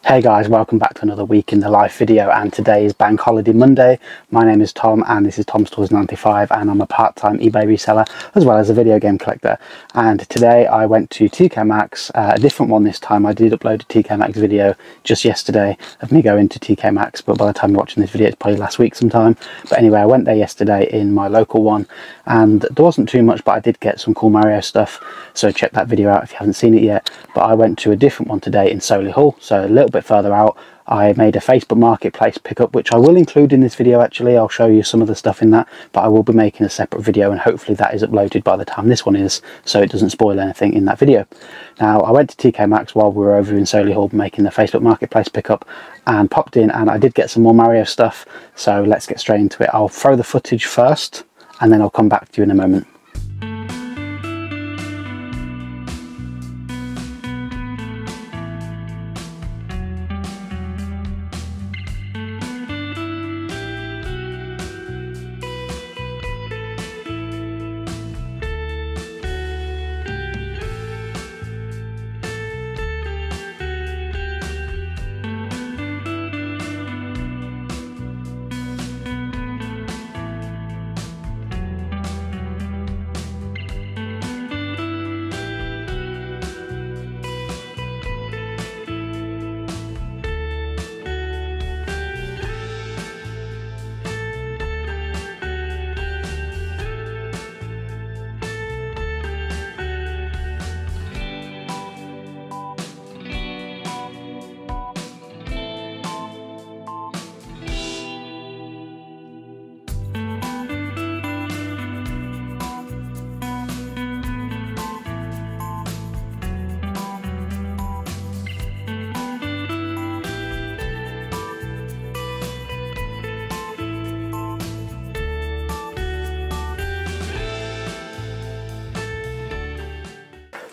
Hey guys, welcome back to another week in the life video, and today is Bank Holiday Monday. My name is Tom and this is Tom's Toys 95 and I'm a part-time eBay reseller as well as a video game collector. And today I went to TK Maxx, a different one this time. I did upload a TK Maxx video just yesterday of me going to TK Maxx, but by the time you're watching this video it's probably last week sometime. But anyway, I went there yesterday in my local one and there wasn't too much, but I did get some cool Mario stuff, so check that video out if you haven't seen it yet. But I went to a different one today in Solihull, so a little bit further out. I made a Facebook Marketplace pickup, which I will include in this video. Actually, I'll show you some of the stuff in that, but I will be making a separate video and hopefully that is uploaded by the time this one is, so it doesn't spoil anything in that video. Now, I went to TK Maxx while we were over in Solihull making the Facebook Marketplace pickup and popped in, and I did get some more Mario stuff, so let's get straight into it. I'll throw the footage first and then I'll come back to you in a moment.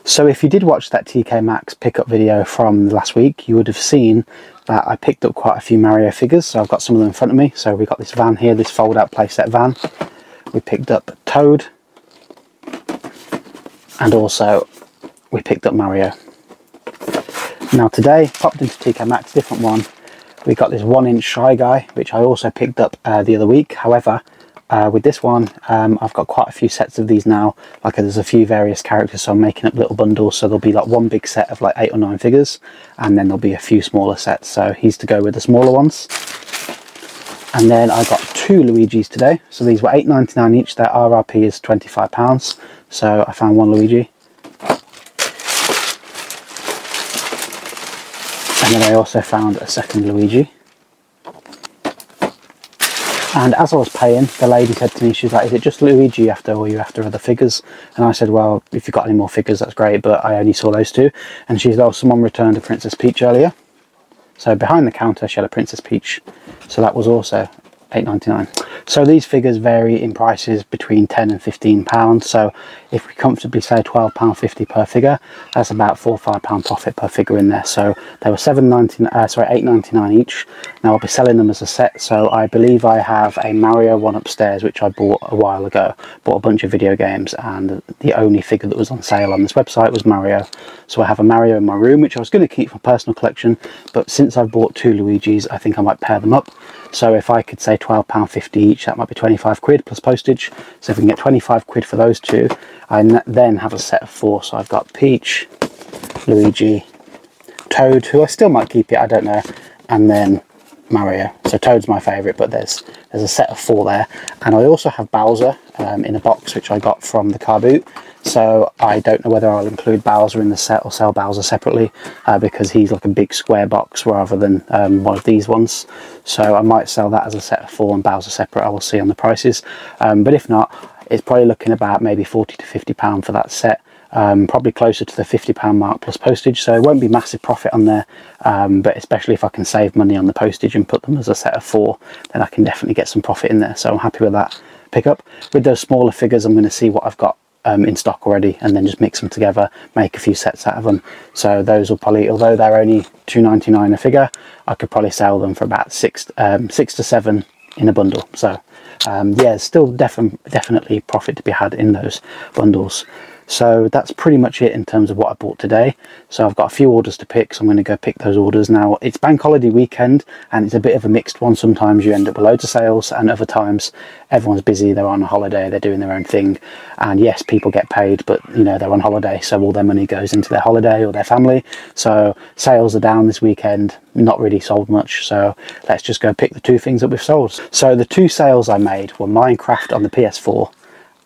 So if you did watch that TK Maxx pickup video from last week, you would have seen that I picked up quite a few Mario figures. So I've got some of them in front of me. So we got this van here, this fold out playset van. We picked up Toad, and also we picked up Mario. Now today, popped into TK Maxx, different one. We got this 1-inch Shy Guy, which I also picked up the other week. However, with this one, I've got quite a few sets of these now. Like there's a few various characters, so I'm making up little bundles. So there'll be like one big set of like 8 or 9 figures, and then there'll be a few smaller sets. So he's to go with the smaller ones. And then I got 2 Luigis today. So these were $8.99 each. Their RRP is £25. So I found one Luigi. And then I also found a second Luigi. And as I was paying, the lady said to me, she was like, is it just Luigi you after, or are you after other figures? And I said, well, if you've got any more figures, that's great, but I only saw those 2. And she said, oh, someone returned a Princess Peach earlier. So behind the counter, she had a Princess Peach. So that was also $8.99. So these figures vary in prices between £10 and £15. So if we comfortably say £12.50 per figure, that's about £4 or £5 profit per figure in there. So they were $8.99 each. Now I'll be selling them as a set. So I believe I have a Mario one upstairs, which I bought a while ago. Bought a bunch of video games, and the only figure that was on sale on this website was Mario. So I have a Mario in my room, which I was going to keep for personal collection, but since I've bought 2 Luigis, I think I might pair them up. So if I could say £12.50 each, that might be 25 quid plus postage. So if we can get 25 quid for those 2, I then have a set of 4. So I've got Peach, Luigi, Toad, who I still might keep it, I don't know, and then Mario. So Toad's my favourite, but there's a set of 4 there. And I also have Bowser in a box, which I got from the car boot. So I don't know whether I'll include Bowser in the set or sell Bowser separately, because he's like a big square box rather than one of these ones. So I might sell that as a set of 4 and Bowser separate. I will see on the prices. But if not, it's probably looking about maybe £40 to £50 for that set. Probably closer to the £50 mark plus postage, so it won't be massive profit on there, but especially if I can save money on the postage and put them as a set of 4, then I can definitely get some profit in there. So I'm happy with that pickup. With those smaller figures, I'm going to see what I've got in stock already and then just mix them together, make a few sets out of them. So those will probably, although they're only £2.99 a figure, I could probably sell them for about six to seven in a bundle. So yeah, still definitely profit to be had in those bundles. So that's pretty much it in terms of what I bought today. So I've got a few orders to pick, so I'm going to go pick those orders now. It's bank holiday weekend and it's a bit of a mixed one. Sometimes you end up with loads of sales and other times everyone's busy, they're on a holiday, they're doing their own thing. And yes, people get paid, but you know, they're on holiday, so all their money goes into their holiday or their family. So sales are down this weekend, not really sold much. So let's just go pick the two things that we've sold. So the two sales I made were Minecraft on the PS4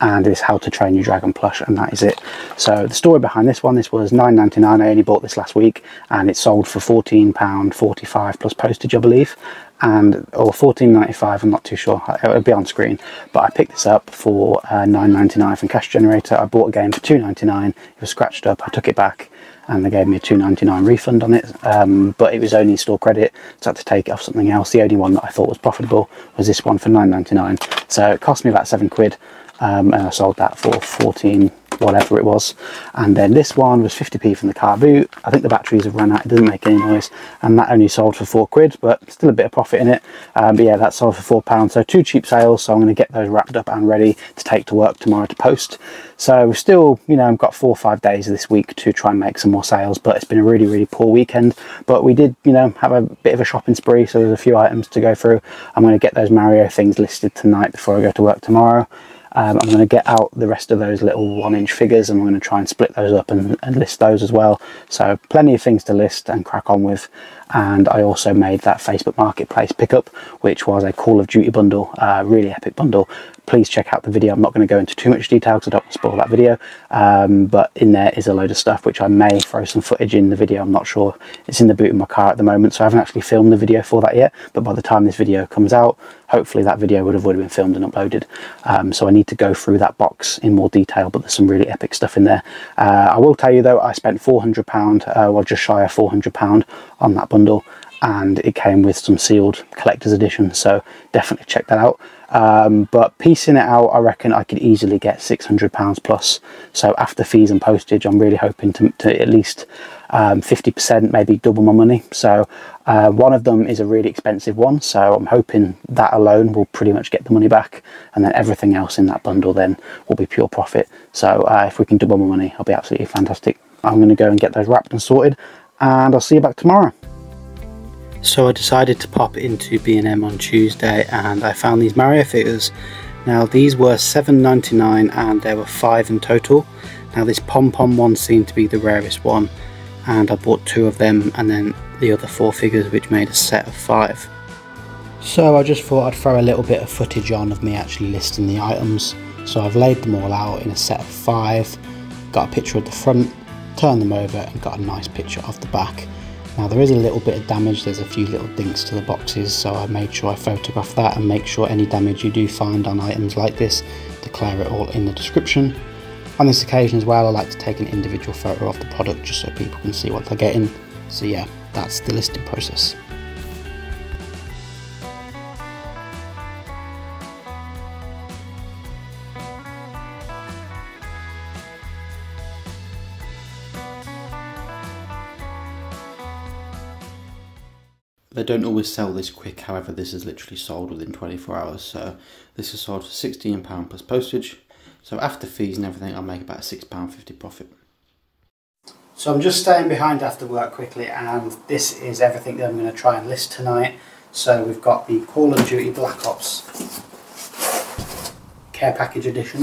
and this How to Train Your Dragon plush, and that is it. So the story behind this one, this was £9.99. I only bought this last week and it sold for £14.45 plus postage, I believe, or £14.95, I'm not too sure, it'll be on screen. But I picked this up for £9.99 from Cash Generator. I bought a game for £2.99, it was scratched up, I took it back and they gave me a £2.99 refund on it, but it was only store credit, so I had to take it off something else. The only one that I thought was profitable was this one for £9.99, so it cost me about £7, and I sold that for 14 whatever it was. And then this one was 50p from the car boot. I think the batteries have run out, it doesn't make any noise, and that only sold for £4, but still a bit of profit in it. But yeah, that sold for £4, so two cheap sales. So I'm going to get those wrapped up and ready to take to work tomorrow to post. So we've still, you know, I've got 4 or 5 days this week to try and make some more sales, but it's been a really poor weekend. But we did, you know, have a bit of a shopping spree, so there's a few items to go through. I'm going to get those Mario things listed tonight before I go to work tomorrow. I'm going to get out the rest of those little 1-inch figures and I'm going to try and split those up and list those as well. So plenty of things to list and crack on with. And I also made that Facebook Marketplace pickup, which was a Call of Duty bundle, really epic bundle. Please check out the video. I'm not going to go into too much detail because I don't want to spoil that video, but in there is a load of stuff which I may throw some footage in the video. I'm not sure. It's in the boot of my car at the moment, so I haven't actually filmed the video for that yet, but by the time this video comes out, hopefully that video would have already been filmed and uploaded. So I need to go through that box in more detail, but there's some really epic stuff in there. I will tell you though, I spent £400, well just shy of £400 on that bundle, and it came with some sealed collector's edition, so definitely check that out. But piecing it out, I reckon I could easily get £600 plus. So after fees and postage, I'm really hoping to at least 50%, maybe double my money. So one of them is a really expensive one, so I'm hoping that alone will pretty much get the money back, and then everything else in that bundle then will be pure profit. So if we can double my money, I'll be absolutely fantastic. I'm going to go and get those wrapped and sorted, and I'll see you back tomorrow. So I decided to pop into B&M on Tuesday and I found these Mario figures. Now these were £7.99 and there were 5 in total. Now this pom-pom one seemed to be the rarest one, and I bought 2 of them and then the other 4 figures, which made a set of 5. So I just thought I'd throw a little bit of footage on of me actually listing the items. So I've laid them all out in a set of 5, got a picture of the front, turned them over and got a nice picture of the back. Now there is a little bit of damage, there's a few little dinks to the boxes, so I made sure I photographed that and make sure any damage you do find on items like this, declare it all in the description. On this occasion as well, I like to take an individual photo of the product just so people can see what they're getting. So yeah, that's the listing process. They don't always sell this quick, however this is literally sold within 24 hours, so this is sold for £16 plus postage, so after fees and everything I'll make about a £6.50 profit. So I'm just staying behind after work quickly, and this is everything that I'm going to try and list tonight. So we've got the Call of Duty Black Ops Care Package Edition.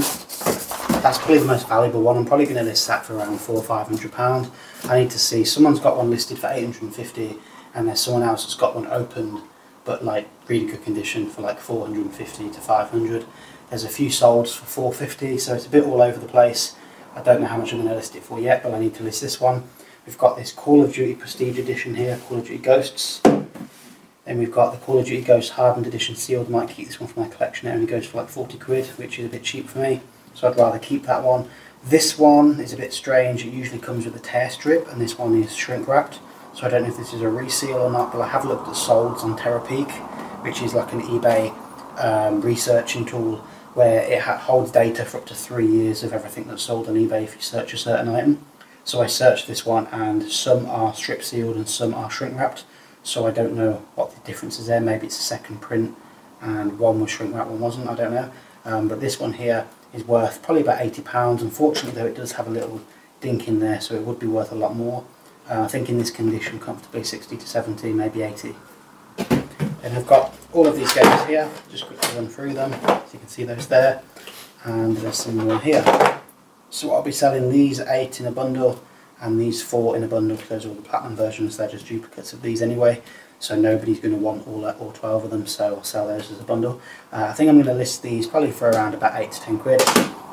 That's probably the most valuable one. I'm probably going to list that for around £400 or £500. I need to see, someone's got one listed for £850 and there's someone else that's got one opened but like really good condition for like £450 to £500. There's a few solds for £450, so it's a bit all over the place. I don't know how much I'm going to list it for yet, but I need to list this one. We've got this Call of Duty Prestige Edition here, Call of Duty Ghosts. Then we've got the Call of Duty Ghost Hardened Edition sealed. Might keep this one for my collection. It only goes for like 40 quid, which is a bit cheap for me, so I'd rather keep that one. This one is a bit strange. It usually comes with a tear strip, and this one is shrink wrapped. So I don't know if this is a reseal or not, but I have looked at solds on Peak, which is like an eBay researching tool where it holds data for up to 3 years of everything that's sold on eBay if you search a certain item. So I searched this one, and some are strip sealed and some are shrink wrapped. So I don't know what the difference is there. Maybe it's a second print and one was shrink wrapped, one wasn't, I don't know. But this one here is worth probably about £80. Unfortunately though, it does have a little dink in there, so it would be worth a lot more. I think in this condition comfortably 60 to 70, maybe 80. And I've got all of these games here, just quickly run through them, so you can see those there, and there's some more here. So I'll be selling these 8 in a bundle and these 4 in a bundle, because those are all the platinum versions, they're just duplicates of these anyway, so nobody's going to want all 12 of them, so I'll sell those as a bundle. I think I'm going to list these probably for around about 8 to 10 quid,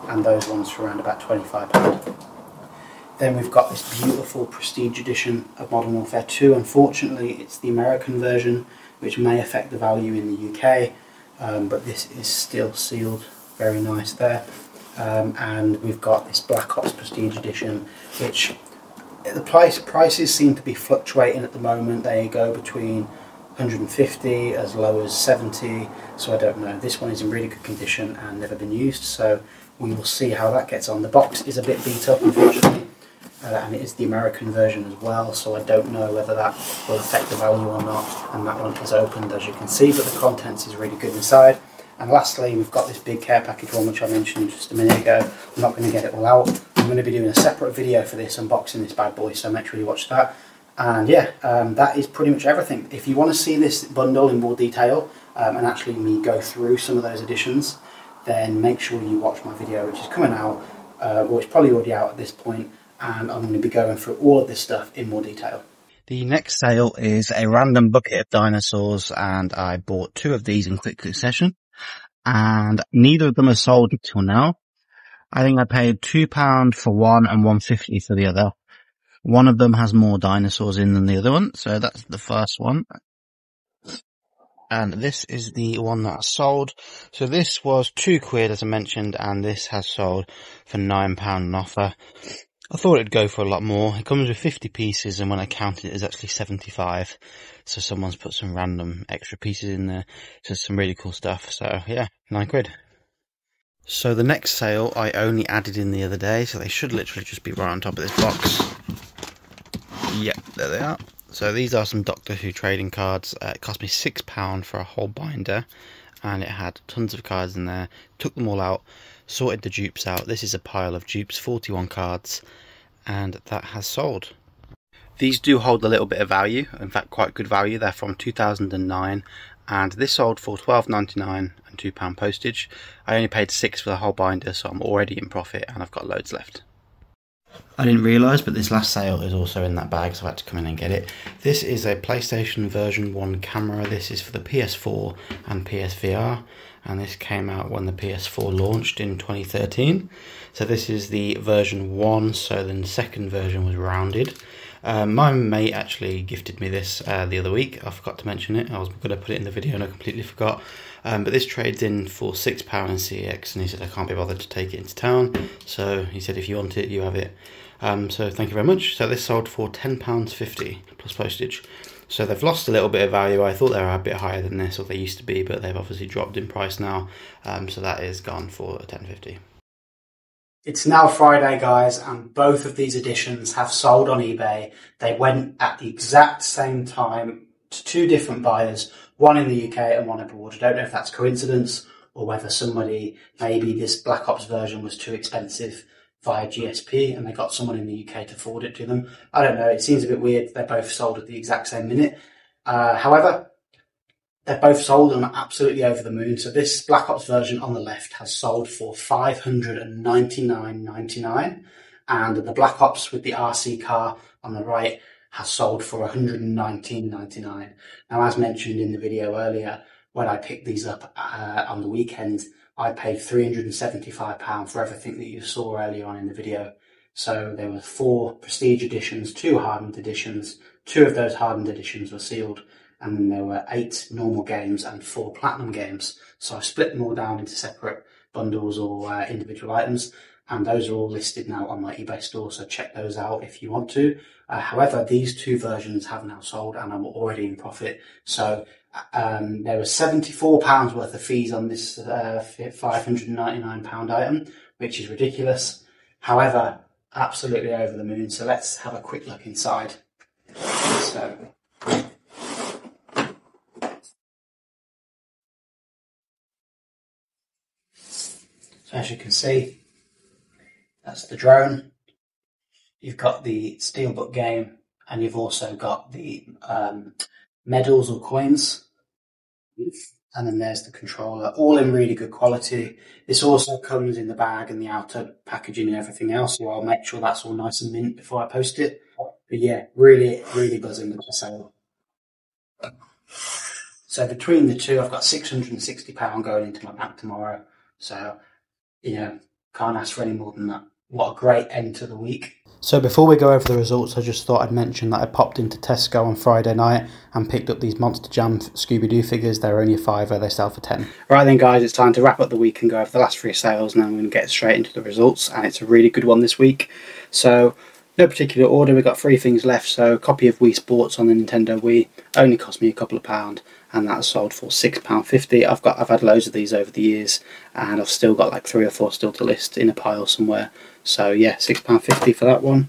and those ones for around about £25. Then we've got this beautiful prestige edition of Modern Warfare 2. Unfortunately, it's the American version, which may affect the value in the UK, but this is still sealed, very nice there. And we've got this Black Ops Prestige Edition, which the prices seem to be fluctuating at the moment. They go between 150 as low as 70, so I don't know. This one is in really good condition and never been used, so we will see how that gets on. The box is a bit beat up, unfortunately. And it is the American version as well, so I don't know whether that will affect the value or not. And that one is opened, as you can see, but the contents is really good inside. And lastly, we've got this big care package one, which I mentioned just a minute ago. I'm not going to get it all out. I'm going to be doing a separate video for this, unboxing this bad boy, so make sure you watch that. And yeah, that is pretty much everything. If you want to see this bundle in more detail, and actually me go through some of those additions, then make sure you watch my video, which is coming out, or it's probably already out at this point. And I'm going to be going through all of this stuff in more detail. The next sale is a random bucket of dinosaurs, and I bought 2 of these in quick succession, and neither of them are sold until now. I think I paid £2 for one and £1.50 for the other. One of them has more dinosaurs in than the other one, so that's the first one. And this is the one that sold. So this was £2 as I mentioned, and this has sold for £9 on offer. I thought it'd go for a lot more. It comes with 50 pieces, and when I counted it, it's actually 75. So someone's put some random extra pieces in there. Just some really cool stuff. So yeah, £9. So the next sale I only added in the other day, so they should literally just be right on top of this box. Yep, there they are. So these are some Doctor Who trading cards. It cost me £6 for a whole binder, and it had tons of cards in there. Took them all out, sorted the dupes out. This is a pile of dupes, 41 cards, and that has sold. These do hold a little bit of value, in fact quite good value. They're from 2009, and this sold for £12.99 and £2 postage. I only paid £6 for the whole binder, so I'm already in profit and I've got loads left. I didn't realise, but this last sale is also in that bag, so I had to come in and get it. This is a PlayStation version 1 camera. This is for the PS4 and PSVR, and this came out when the PS4 launched in 2013. So this is the version 1, so then the second version was rounded. My mate actually gifted me this the other week. I forgot to mention it. I was going to put it in the video and I completely forgot. But this trades in for £6 in CX, and he said I can't be bothered to take it into town. So he said if you want it, you have it. So thank you very much. So this sold for £10.50 plus postage. So they've lost a little bit of value. I thought they were a bit higher than this, or they used to be, but they've obviously dropped in price now. So that is gone for £10.50. It's now Friday, guys, and both of these editions have sold on eBay. They went at the exact same time to 2 different buyers, one in the UK and one abroad. I don't know if that's coincidence or whether somebody, maybe this Black Ops version was too expensive via GSP and they got someone in the UK to forward it to them. I don't know. It seems a bit weird. They're both sold at the exact same minute. However, they're both sold and I'm absolutely over the moon. So this Black Ops version on the left has sold for $599.99, and the Black Ops with the RC car on the right has sold for $119.99. Now, as mentioned in the video earlier, when I picked these up on the weekend, I paid £375 for everything that you saw earlier on in the video. So there were 4 prestige editions, 2 hardened editions. 2 of those hardened editions were sealed. And then there were 8 normal games and 4 platinum games. So I've split them all down into separate bundles or individual items, and those are all listed now on my eBay store, so check those out if you want to. However, these 2 versions have now sold and I'm already in profit. So there was £74 worth of fees on this £599 item, which is ridiculous. However, absolutely over the moon. So let's have a quick look inside. So As you can see, that's the drone. You've got the steelbook game, and you've also got the medals or coins. And then there's the controller, all in really good quality. This also comes in the bag and the outer packaging and everything else, so I'll make sure that's all nice and mint before I post it. But yeah, really, really buzzing with the sale. So between the two, I've got £660 going into my bank tomorrow. So, can't ask for any more than that. What a great end to the week. So before we go over the results, I just thought I'd mention that I popped into Tesco on Friday night and picked up these Monster Jam Scooby-Doo figures. They're only a £5, they sell for 10. Right then guys, it's time to wrap up the week and go over the last 3 sales, and then I'm going to get straight into the results, and it's a really good one this week. So, no particular order, we've got 3 things left. So, a copy of Wii Sports on the Nintendo Wii only cost me a couple of pound, and that sold for £6.50. I've had loads of these over the years, and I've still got like 3 or 4 still to list in a pile somewhere. So yeah, £6.50 for that one.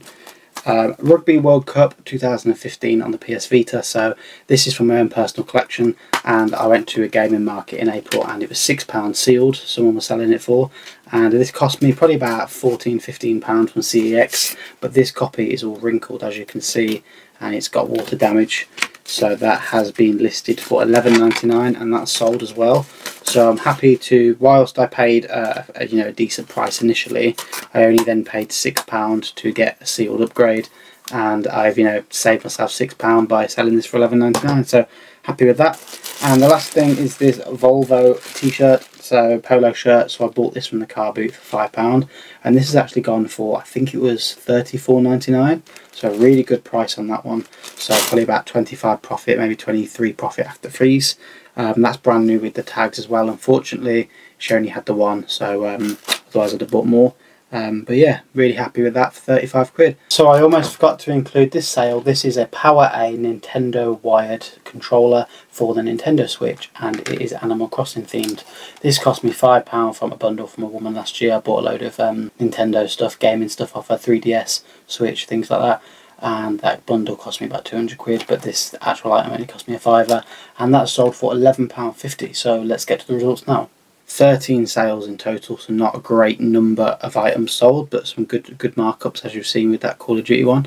Rugby World Cup 2015 on the PS Vita. So this is from my own personal collection, and I went to a gaming market in April, and it was £6 sealed. Someone was selling it for, and this cost me probably about £14–15 from CEX. But this copy is all wrinkled, as you can see, and it's got water damage. So that has been listed for £11.99, and that's sold as well. So I'm happy to, whilst I paid a decent price initially, I only then paid £6 to get a sealed upgrade, and I've saved myself £6 by selling this for £11.99. So happy with that. And the last thing is this Volvo t-shirt, so polo shirt. So I bought this from the car boot for £5, and this has actually gone for, I think it was £34.99. So a really good price on that one. So probably about 25 profit, maybe 23 profit after fees. That's brand new with the tags as well. Unfortunately, she only had the one, so otherwise I'd have bought more. But yeah, really happy with that for 35 quid. So I almost forgot to include this sale. This is a Power A Nintendo wired controller for the Nintendo Switch, and it is Animal Crossing themed. This cost me £5 from a bundle from a woman last year. I bought a load of Nintendo stuff, gaming stuff off her 3DS, Switch, things like that. And that bundle cost me about 200 quid, but this actual item only cost me a £5, and that sold for £11.50. So let's get to the results now. 13 sales in total, so not a great number of items sold, but some good markups, as you've seen with that Call of Duty one.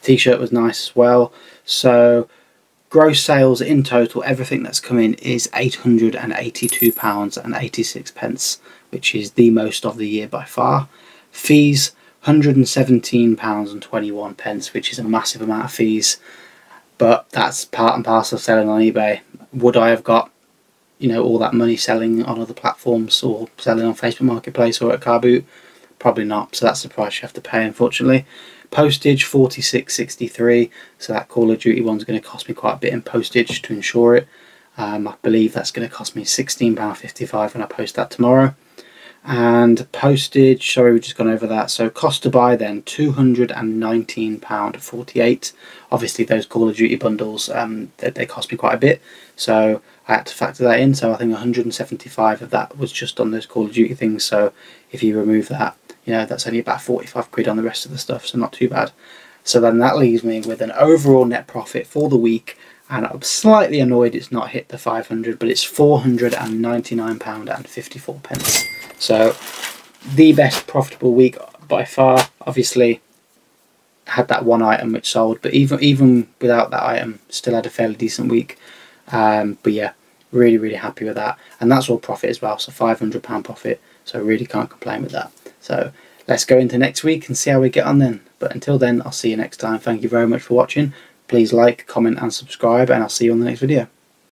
T-shirt was nice as well. So gross sales in total, everything that's come in, is £882.86, which is the most of the year by far. Fees, £117.21, which is a massive amount of fees, but that's part and parcel of selling on eBay. Would I have got all that money selling on other platforms or selling on Facebook Marketplace or at Car Boot? Probably not. So that's the price you have to pay, unfortunately. Postage £46.63. So that Call of Duty one's going to cost me quite a bit in postage to insure it. I believe that's going to cost me £16.55 when I post that tomorrow. And postage, sorry, we've just gone over that. So cost to buy then, £219.48. Obviously those Call of Duty bundles, they cost me quite a bit, so I had to factor that in. So I think 175 of that was just on those Call of Duty things. So if you remove that, that's only about 45 quid on the rest of the stuff, so not too bad. So then that leaves me with an overall net profit for the week, and I'm slightly annoyed it's not hit the 500, but it's £499.54. So the best profitable week by far. Obviously had that one item which sold, but even without that item still had a fairly decent week. But yeah, really happy with that, and that's all profit as well, so £500 profit, so really can't complain with that. So let's go into next week and see how we get on then. But until then, I'll see you next time. Thank you very much for watching. Please like, comment and subscribe, and I'll see you on the next video.